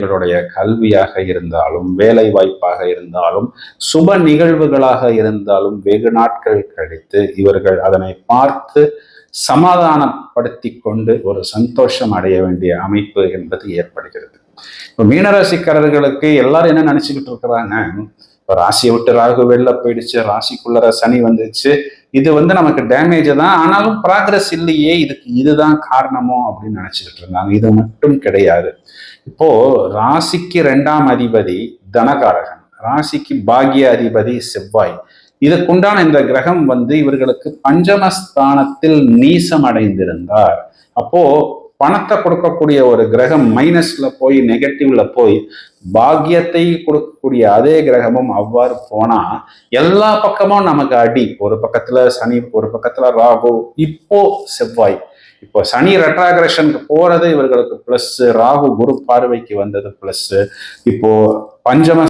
இவருடைய கல்வியாக இருந்தாலும், வேலை வாய்ப்பாக இருந்தாலும், சுப நிகழ்வுகளாக இருந்தாலும் வெகு நாட்கள் கழித்து இவர்கள் அதனை பார்த்து சமாதானப்படுத்தி கொண்டு ஒரு சந்தோஷம் அடைய வேண்டிய அமைப்பு என்பது ஏற்படுகிறது. இப்போ மீனராசிக்காரர்களுக்கு எல்லாரும் என்ன நினைச்சுக்கிட்டு இருக்கிறாங்க, இப்போ ராசியை விட்டு ராகு வெளில போயிடுச்சு, ராசிக்குள்ளர சனி வந்துச்சு, இது நமக்கு டேமேஜ் தான், ஆனாலும் ப்ராக்ரஸ் இல்லையே, இதுதான் காரணமோ அப்படின்னு நினைச்சுக்கிட்டு இருந்தாங்க. இது மட்டும் கிடையாது. இப்போ ராசிக்கு 2ஆம் அதிபதி தனகாரகன், ராசிக்கு பாக்கிய அதிபதி செவ்வாய், இதுக்குண்டான இந்த கிரகம் இவர்களுக்கு பஞ்சமஸ்தானத்தில் நீசம் அடைந்திருந்தார். அப்போ பணத்தை கொடுக்கக்கூடிய ஒரு கிரகம் மைனஸ்ல போய் நெகட்டிவ்ல போய் பாக்கியத்தை கொடுக்கக்கூடிய அதே கிரகமும் அவ்வாறு போனா எல்லா பக்கமும் நமக்கு அடி. ஒரு பக்கத்துல சனி, ஒரு பக்கத்துல ராகு, இப்போ செவ்வாய். இப்போ சனி ரெட்ராகிரேஷனுக்கு போறது இவர்களுக்கு பிளஸ், ராகு குரு பார்வைக்கு வந்தது பிளஸ், இப்போ பஞ்சம